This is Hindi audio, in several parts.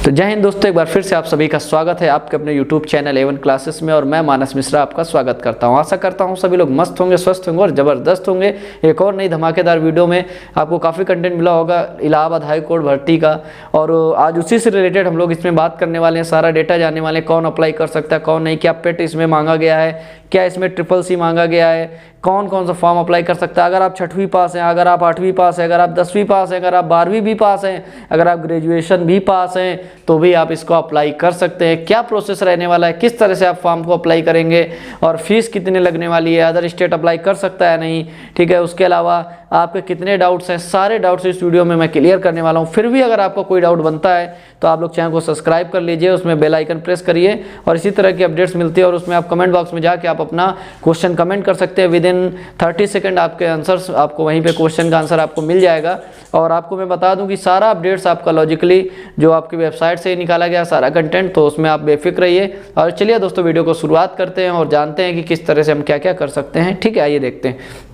तो जय हिंद दोस्तों, एक बार फिर से आप सभी का स्वागत है आपके अपने YouTube चैनल A1 क्लासेस में। और मैं मानस मिश्रा आपका स्वागत करता हूं। आशा करता हूं सभी लोग मस्त होंगे, स्वस्थ होंगे और ज़बरदस्त होंगे। एक और नई धमाकेदार वीडियो में आपको काफ़ी कंटेंट मिला होगा इलाहाबाद हाई कोर्ट भर्ती का, और आज उसी से रिलेटेड हम लोग इसमें बात करने वाले हैं। सारा डेटा जानने वाले हैं, कौन अप्लाई कर सकता है, कौन नहीं, क्या पेट इसमें मांगा गया है, क्या इसमें CCC मांगा गया है, कौन कौन सा फॉर्म अप्लाई कर सकता है। अगर आप 6वीं पास हैं, अगर आप 8वीं पास हैं, अगर आप 10वीं पास हैं, अगर आप 12वीं भी पास हैं, अगर आप ग्रेजुएशन भी पास हैं, तो भी आप इसको अप्लाई कर सकते हैं। क्या प्रोसेस रहने वाला है, किस तरह से आप फॉर्म को अप्लाई करेंगे और फीस कितने लगने वाली है, अदर स्टेट अप्लाई कर सकता है नहीं, ठीक है। उसके अलावा आपके कितने डाउट्स हैं, सारे डाउट्स इस वीडियो में मैं क्लियर करने वाला हूँ। फिर भी अगर आपको कोई डाउट बनता है तो आप लोग चैनल को सब्सक्राइब कर लीजिए, उसमें बेल आइकन प्रेस करिए और इसी तरह की अपडेट्स मिलती है। और उसमें आप कमेंट बॉक्स में जाके आप अपना क्वेश्चन कमेंट कर सकते हैं। विद इन 30 सेकंड आपके आंसर्स आपको वहीं पे क्वेश्चन का आंसर आपको मिल जाएगा। और आपको मैं बता दूं कि सारा अपडेट्स आपका लॉजिकली जो आपकी वेबसाइट से निकाला गया सारा कंटेंट, तो उसमें आप बेफिक्र रहिए। और चलिए दोस्तों, वीडियो को शुरुआत करते हैं और जानते हैं कि किस तरह से हम क्या क्या कर सकते हैं। ठीक है, आइए देखते हैं।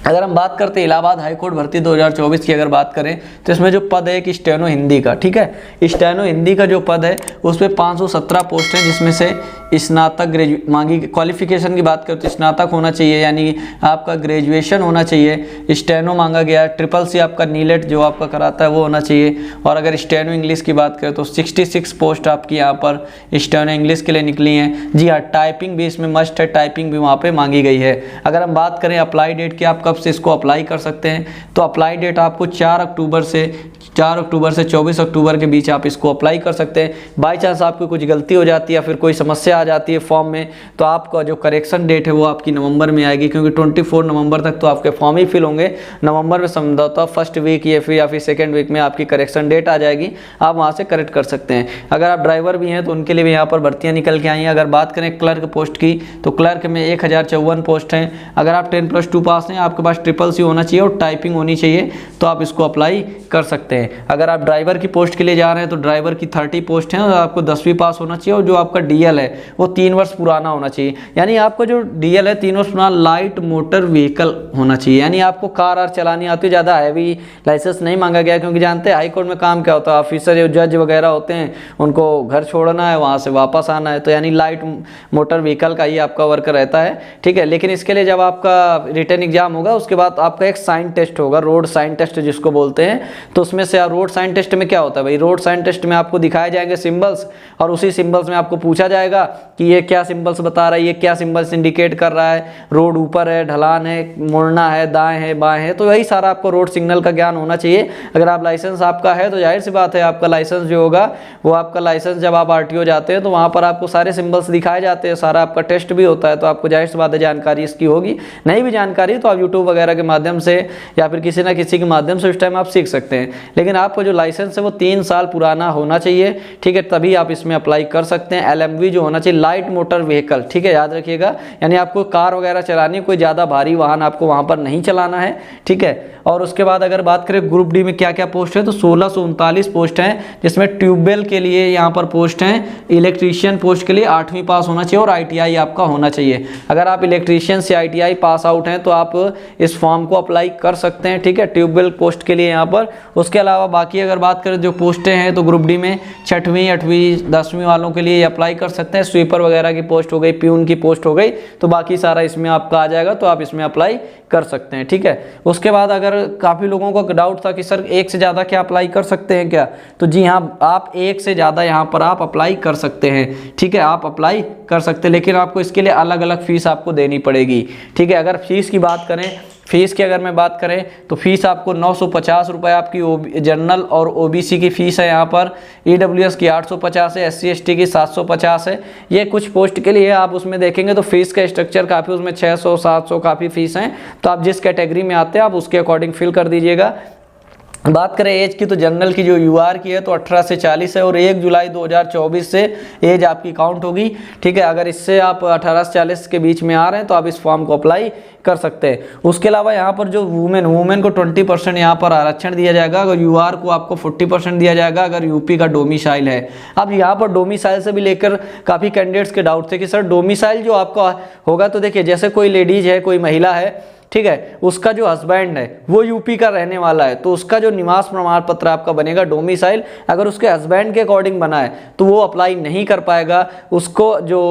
अगर हम बात करते हैं इलाहाबाद हाईकोर्ट भर्ती 2024 की अगर बात करें तो इसमें जो पद है कि स्टेनो हिंदी का, ठीक है, स्टेनो हिंदी का जो पद है उसमें 517 पोस्ट हैं, जिसमें से स्नातक मांगी। क्वालिफिकेशन की बात करें तो स्नातक होना चाहिए, यानी आपका ग्रेजुएशन होना चाहिए। स्टेनो मांगा गया, CCC आपका नीलेट जो आपका कराता है वो होना चाहिए। और अगर स्टेनो इंग्लिश की बात करें तो 66 पोस्ट आपकी यहाँ पर स्टेनो इंग्लिश के लिए निकली हैं। जी हाँ, टाइपिंग भी इसमें मस्ट है, टाइपिंग भी वहाँ पर मांगी गई है। अगर हम बात करें अप्लाई डेट की, आप कब से इसको अप्लाई कर सकते हैं, तो अप्लाई डेट आपको 4 अक्टूबर से 24 अक्टूबर के बीच आप इसको अप्लाई कर सकते हैं। बाई चांस आपकी कुछ गलती हो जाती है या फिर कोई समस्या आ जाती है फॉर्म में, तो आपका जो करेक्शन डेट है वो आपकी नवंबर में आएगी, क्योंकि 24 नवंबर तक तो आपके फॉर्म ही फिल होंगे। नवंबर में समझौता फर्स्ट वीक या फिर सेकेंड वीक में आपकी करेक्शन डेट आ जाएगी, आप वहाँ से करेक्ट कर सकते हैं। अगर आप ड्राइवर भी हैं तो उनके लिए भी यहाँ पर भर्तियाँ निकल के आई हैं। अगर बात करें क्लर्क पोस्ट की, तो क्लर्क में 1054 पोस्ट हैं। अगर आप 10+2 पास हैं, आपके पास CCC होना चाहिए और टाइपिंग होनी चाहिए, तो आप इसको अप्लाई कर सकते हैं। अगर आप ड्राइवर की पोस्ट के लिए जा रहे हैं तो ड्राइवर की 30 पोस्ट हैं और आपको 10वीं पास होना चाहिए। और जो आपका DL है वो 3 वर्ष पुराना होना चाहिए, यानी आपका जो DL है 3 वर्ष पुराना लाइट मोटर व्हीकल होना चाहिए, यानी आपको कार चलानी आती है। ज़्यादा हैवी लाइसेंस नहीं मांगा गया, क्योंकि जानते हैं हाई कोर्ट में काम क्या होता है, ऑफिसर या जज वगैरह होते हैं, उनको घर छोड़ना है, वहाँ से वापस आना है, तो यानी लाइट मोटर व्हीकल का ही आपका वर्क रहता है, ठीक है। लेकिन इसके लिए जब आपका रिटन एग्जाम होगा उसके बाद आपका एक साइन टेस्ट होगा, रोड साइन टेस्ट जिसको बोलते हैं। तो उसमें से रोड साइन टेस्ट में क्या होता है भाई, रोड साइन टेस्ट में आपको दिखाए जाएंगे सिंबल्स, और उसी सिंबल्स में आपको पूछा जाएगा कि ये क्या सिंबल्स बता रहा है, ये क्या सिंबल्स इंडिकेट कर रहा है, रोड ऊपर है, ढलान है, मुड़ना है, दाएं है, बाएं है, तो वही सारा आपको रोड सिग्नल का ज्ञान होना चाहिए। अगर आप लाइसेंस आपका है तो जाहिर सी बात है आपका लाइसेंस जो होगा वो आपका लाइसेंस जब आप RTO जाते हैं तो वहाँ पर आपको सारे सिंबल्स दिखाए जाते हैं, सारा आपका टेस्ट भी होता है, तो आपको जाहिर सी बात है जानकारी इसकी होगी। नहीं भी जानकारी तो आप यूट्यूब वगैरह के माध्यम से या फिर किसी ना किसी के माध्यम से उस टाइम आप सीख सकते हैं। लेकिन आपको जो लाइसेंस है वो 3 साल पुराना होना चाहिए, ठीक है, तभी आप इसमें अप्लाई कर सकते हैं। LMV जो होना चाहिए, लाइट मोटर व्हीकल, ठीक है, याद रखिएगा, यानी आपको कार वगैरह चलानी है, कोई ज़्यादा भारी वाहन आपको वहाँ पर नहीं चलाना है, ठीक है। और उसके बाद अगर बात करें ग्रुप D में क्या क्या पोस्ट है, तो 1639 पोस्ट हैं, जिसमें ट्यूबवेल के लिए यहाँ पर पोस्ट हैं। इलेक्ट्रीशियन पोस्ट के लिए 8वीं पास होना चाहिए और ITI आपका होना चाहिए। अगर आप इलेक्ट्रीशियन से ITI पास आउट हैं तो आप इस फॉर्म को अप्लाई कर सकते हैं, ठीक है, ट्यूबवेल पोस्ट के लिए यहाँ पर। उसके अलावा बाकी अगर बात करें जो पोस्टें हैं तो ग्रुप D में 6वीं 8वीं 10वीं वालों के लिए अप्लाई कर सकते हैं। स्वीपर वगैरह की पोस्ट हो गई, प्यून की पोस्ट हो गई, तो बाकी सारा इसमें आपका आ जाएगा, तो आप इसमें अप्लाई कर सकते हैं, ठीक है। उसके बाद अगर काफ़ी लोगों को डाउट था कि सर एक से ज़्यादा क्या अप्लाई कर सकते हैं क्या, तो जी हाँ, आप एक से ज़्यादा यहाँ पर आप अप्लाई कर सकते हैं, ठीक है, आप अप्लाई कर सकते हैं। लेकिन आपको इसके लिए अलग अलग फीस आपको देनी पड़ेगी, ठीक है। अगर फीस की बात करें, फीस की अगर मैं बात करें तो फीस आपको 950 रुपये आपकी जनरल और OBC की फ़ीस है। यहाँ पर EWS की 850 है, SC ST की 750 है। ये कुछ पोस्ट के लिए आप उसमें देखेंगे तो फीस का स्ट्रक्चर काफ़ी, उसमें 600 700 काफ़ी फ़ीस हैं, तो आप जिस कैटेगरी में आते हैं आप उसके अकॉर्डिंग फिल कर दीजिएगा। बात करें एज की तो जनरल की जो UR की है तो 18 से 40 है और 1 जुलाई 2024 से एज आपकी काउंट होगी, ठीक है। अगर इससे आप 18 से 40 के बीच में आ रहे हैं तो आप इस फॉर्म को अप्लाई कर सकते हैं। उसके अलावा यहाँ पर जो वुमेन को 20% यहाँ पर आरक्षण दिया जाएगा, अगर UR को आपको 40% दिया जाएगा अगर UP का डोमिसाइल है। अब यहाँ पर डोमिसाइल से भी लेकर काफ़ी कैंडिडेट्स के डाउट थे कि सर डोमिसाइल जो आपका होगा, तो देखिए जैसे कोई लेडीज है, कोई महिला है, ठीक है, उसका जो हस्बैंड है वो यूपी का रहने वाला है, तो उसका जो निवास प्रमाण पत्र आपका बनेगा डोमिसाइल, अगर उसके हस्बैंड के अकॉर्डिंग बना है तो वो अप्लाई नहीं कर पाएगा। उसको जो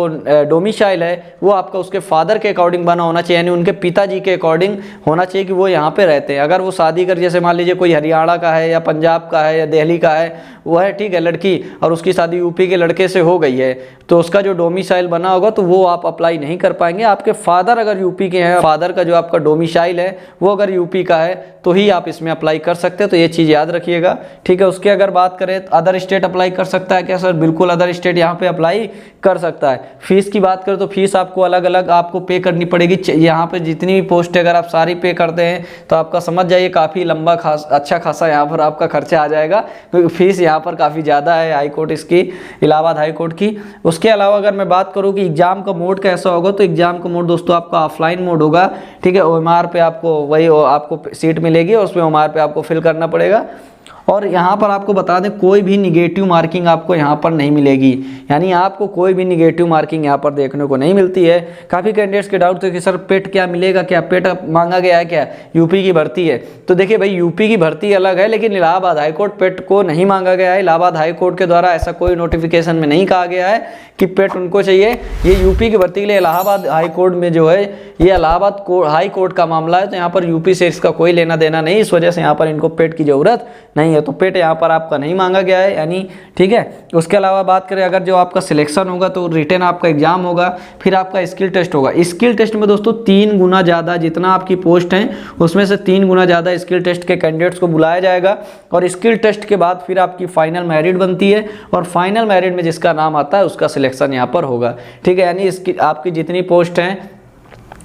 डोमिसाइल है वो आपका उसके फादर के अकॉर्डिंग बना होना चाहिए, यानी उनके पिताजी के अकॉर्डिंग होना चाहिए कि वो यहाँ पे रहते हैं। अगर वो शादी कर, जैसे मान लीजिए कोई हरियाणा का है या पंजाब का है या दिल्ली का है, वो है ठीक है लड़की, और उसकी शादी यूपी के लड़के से हो गई है, तो उसका जो डोमिसाइल बना होगा तो वो आप अप्लाई नहीं कर पाएंगे। आपके फादर अगर यूपी के हैं, फादर का जो आपका डोमिसाइल है वो अगर यूपी का है तो ही आप इसमें अप्लाई कर सकते हैं, तो ये चीज़ याद रखिएगा, ठीक है। उसके अगर बात करें अदर स्टेट अप्लाई कर सकता है क्या सर? बिल्कुल अदर स्टेट यहाँ पे अप्लाई कर सकता है। फीस की बात करें तो फीस आपको अलग अलग आपको पे करनी पड़ेगी। यहाँ पे जितनी भी पोस्ट है अगर आप सारी पे करते हैं तो आपका समझ जाइए काफ़ी लंबा अच्छा खासा यहाँ पर आपका खर्चा आ जाएगा, क्योंकि फीस यहाँ पर काफ़ी ज़्यादा है हाई कोर्ट इसकी, इलाहाबाद हाई कोर्ट की। उसके अलावा अगर मैं बात करूँ कि एग्जाम का मोड कैसा होगा, तो एग्जाम का मोड दोस्तों आपका ऑफलाइन मोड होगा, ठीक है। OMR पे आपको वही आपको सीट मिलेगी और उसमें OMR पे आपको फिल करना पड़ेगा। और यहाँ पर आपको बता दें कोई भी निगेटिव मार्किंग आपको यहाँ पर नहीं मिलेगी, यानी आपको कोई भी निगेटिव मार्किंग यहाँ पर देखने को नहीं मिलती है। काफ़ी कैंडिडेट्स के डाउट थे कि सर पेट क्या मिलेगा, क्या पेट मांगा गया है क्या, यूपी की भर्ती है। तो देखिए भाई यूपी की भर्ती अलग है, लेकिन इलाहाबाद हाईकोर्ट पेट को नहीं मांगा गया है। इलाहाबाद हाईकोर्ट के द्वारा ऐसा कोई नोटिफिकेशन में नहीं कहा गया है कि पेट उनको चाहिए। ये यूपी की भर्ती के लिए इलाहाबाद हाईकोर्ट में जो है ये इलाहाबाद हाई कोर्ट का मामला है, तो यहाँ पर यूपी से इसका कोई लेना देना नहीं, इस वजह से यहाँ पर इनको पेट की ज़रूरत नहीं है, तो पेट यहाँ पर आपका नहीं मांगा गया है, यानी ठीक है। उसके अलावा बात करें अगर जो आपका सिलेक्शन होगा तो रिटन आपका एग्जाम होगा, फिर आपका स्किल टेस्ट होगा। स्किल टेस्ट में दोस्तों 3 गुना ज़्यादा, जितना आपकी पोस्ट हैं उसमें से 3 गुना ज़्यादा स्किल टेस्ट के कैंडिडेट्स को बुलाया जाएगा, और स्किल टेस्ट के बाद फिर आपकी फाइनल मेरिट बनती है, और फाइनल मेरिट में जिसका नाम आता है उसका सिलेक्शन यहाँ पर होगा, ठीक है। यानी इसकी आपकी जितनी पोस्ट हैं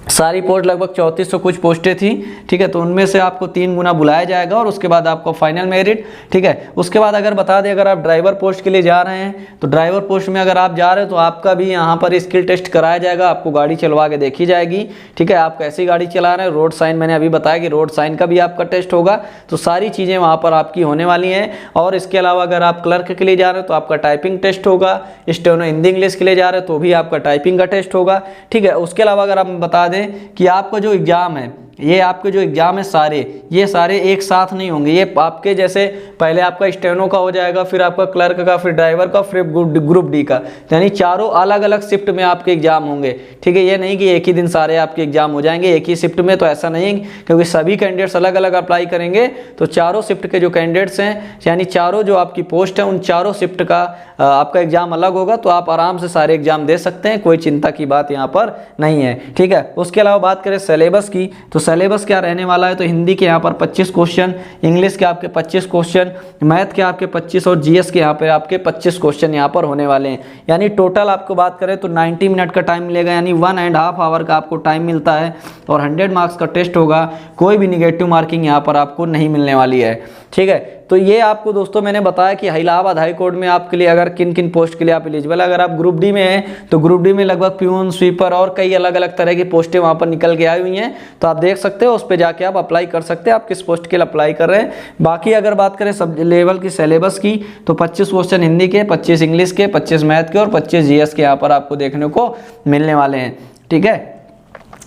सारी पोस्ट लगभग 3400 कुछ पोस्टें थी, ठीक है, तो उनमें से आपको 3 गुना बुलाया जाएगा और उसके बाद आपको फाइनल मेरिट, ठीक है। उसके बाद अगर बता दें अगर आप ड्राइवर पोस्ट के लिए जा रहे हैं तो ड्राइवर पोस्ट में अगर आप जा रहे हैं तो आपका भी यहाँ पर स्किल टेस्ट कराया जाएगा, आपको गाड़ी चलवा के देखी जाएगी, ठीक है। आप कैसी गाड़ी चला रहे हैं, रोड साइन, मैंने अभी बताया कि रोड साइन का भी आपका टेस्ट होगा, तो सारी चीज़ें वहाँ पर आपकी होने वाली हैं। और इसके अलावा अगर आप क्लर्क के लिए जा रहे हैं तो आपका टाइपिंग टेस्ट होगा, स्टेनो हिंदी इंग्लिश के लिए जा रहे हैं तो भी आपका टाइपिंग का टेस्ट होगा, ठीक है। उसके अलावा अगर आप बता दें कि आपका जो एग्ज़ाम है, ये आपके जो एग्ज़ाम है ये सारे एक साथ नहीं होंगे, ये आपके जैसे पहले आपका स्टेनो का हो जाएगा, फिर आपका क्लर्क का, फिर ड्राइवर का, फिर ग्रुप डी का, यानी चारों अलग अलग शिफ्ट में आपके एग्जाम होंगे, ठीक है। ये नहीं कि एक ही दिन सारे आपके एग्जाम हो जाएंगे एक ही शिफ्ट में, तो ऐसा नहीं, क्योंकि सभी कैंडिडेट्स अलग अलग अप्लाई करेंगे, तो चारों शिफ्ट के जो कैंडिडेट्स हैं, यानी चारों जो आपकी पोस्ट है उन चारों शिफ्ट का आपका एग्जाम अलग होगा, तो आप आराम से सारे एग्जाम दे सकते हैं, कोई चिंता की बात यहाँ पर नहीं है, ठीक है। उसके अलावा बात करें सिलेबस की, तो सिलेबस क्या रहने वाला है, तो हिंदी के यहाँ पर 25 क्वेश्चन, इंग्लिश के आपके 25 क्वेश्चन, मैथ के आपके 25 और जीएस के यहाँ पे आपके 25 क्वेश्चन यहाँ पर होने वाले हैं। यानी टोटल आपको बात करें तो 90 मिनट का टाइम मिलेगा, यानी 1.5 आवर का आपको टाइम मिलता है, और 100 मार्क्स का टेस्ट होगा, कोई भी निगेटिव मार्किंग यहाँ पर आपको नहीं मिलने वाली है, ठीक है। तो ये आपको दोस्तों मैंने बताया कि इलाहाबाद हाई कोर्ट में आपके लिए अगर किन किन पोस्ट के लिए आप एलिजिबल, अगर आप ग्रुप डी में हैं तो ग्रुप डी में लगभग प्यून, स्वीपर और कई अलग अलग तरह की पोस्टें वहाँ पर निकल के आई हुई हैं, तो आप देख सकते हो, उस पर जाके आप अप्लाई कर सकते हैं, आप किस पोस्ट के लिए अप्लाई कर रहे हैं। बाकी अगर बात करें सब लेवल की सिलेबस की, तो 25 क्वेश्चन हिंदी के, 25 इंग्लिश के, 25 मैथ के और 25 जीएस के यहाँ पर आपको देखने को मिलने वाले हैं, ठीक है।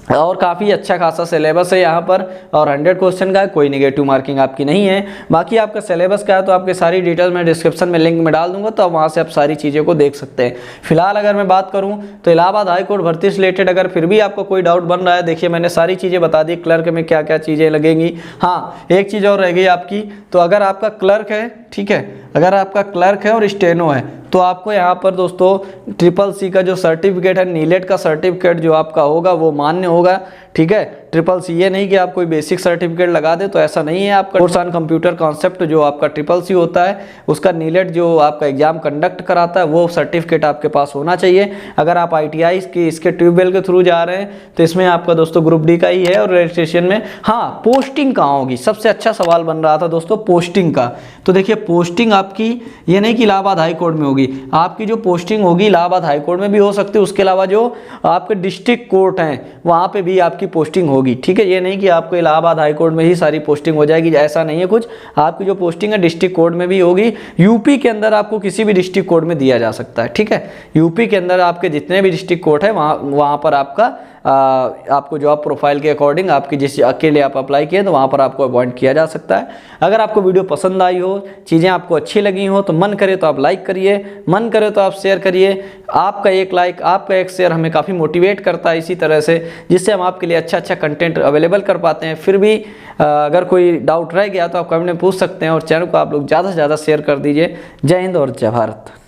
और काफ़ी अच्छा खासा सिलेबस है यहाँ पर, और 100 क्वेश्चन का है, कोई नेगेटिव मार्किंग आपकी नहीं है। बाकी आपका सिलेबस क्या है तो आपके सारी डिटेल मैं डिस्क्रिप्शन में लिंक में डाल दूंगा, तो आप वहाँ से आप सारी चीज़ों को देख सकते हैं। फिलहाल अगर मैं बात करूँ तो इलाहाबाद हाई कोर्ट भर्ती से रिलेटेड अगर फिर भी आपको कोई डाउट बन रहा है, देखिए मैंने सारी चीज़ें बता दी, क्लर्क में क्या क्या चीज़ें लगेंगी। हाँ, एक चीज़ और रह गई आपकी, तो अगर आपका क्लर्क है, ठीक है, अगर आपका क्लर्क है और स्टेनो है, तो आपको यहाँ पर दोस्तों CCC का जो सर्टिफिकेट है, नीलेट का सर्टिफिकेट जो आपका होगा वो मान्य होगा, ठीक है। CCC, ये नहीं कि आप कोई बेसिक सर्टिफिकेट लगा दे, तो ऐसा नहीं है। आपका कोर्स ऑन कंप्यूटर कॉन्सेप्ट जो आपका CCC होता है, उसका नीलेट जो आपका एग्जाम कंडक्ट कराता है, वो सर्टिफिकेट आपके पास होना चाहिए। अगर आप ITI की इसके ट्यूबवेल के थ्रू जा रहे हैं तो इसमें आपका दोस्तों ग्रुप डी का ही है, और रजिस्ट्रेशन में हाँ पोस्टिंग कहाँ होगी, सबसे अच्छा सवाल बन रहा था दोस्तों पोस्टिंग का। तो देखिए पोस्टिंग आपकी ये नहीं कि इलाहाबाद हाई कोर्ट में होगी, आपकी जो पोस्टिंग होगी इलाहाबाद हाई कोर्ट में भी हो सकती है, उसके अलावा जो आपके डिस्ट्रिक्ट कोर्ट हैं वहाँ पे भी आपकी पोस्टिंग होगी। होगी, ठीक है। ये नहीं कि आपको इलाहाबाद हाई कोर्ट में ही सारी पोस्टिंग हो जाएगी, ऐसा नहीं है कुछ। आपकी जो पोस्टिंग है डिस्ट्रिक्ट कोर्ट में भी होगी। यूपी के अंदर आपको किसी भी डिस्ट्रिक्ट कोर्ट में दिया जा सकता है, ठीक है। यूपी के अंदर आपके जितने भी डिस्ट्रिक्ट कोर्ट है वहाँ पर आपको जॉब प्रोफाइल के अकॉर्डिंग आपकी जिस के लिए आप अप्लाई किए तो वहाँ पर आपको अपॉइंट किया जा सकता है। अगर आपको वीडियो पसंद आई हो, चीज़ें आपको अच्छी लगी हो तो मन करे तो आप लाइक करिए, मन करे तो आप शेयर करिए। आपका एक लाइक, आपका एक शेयर हमें काफ़ी मोटिवेट करता है इसी तरह से, जिससे हम आपके लिए अच्छा कंटेंट अवेलेबल कर पाते हैं। फिर भी अगर कोई डाउट रह गया तो आप कमेंट में पूछ सकते हैं और चैनल को आप लोग ज़्यादा से ज़्यादा शेयर कर दीजिए। जय हिंद और जय भारत।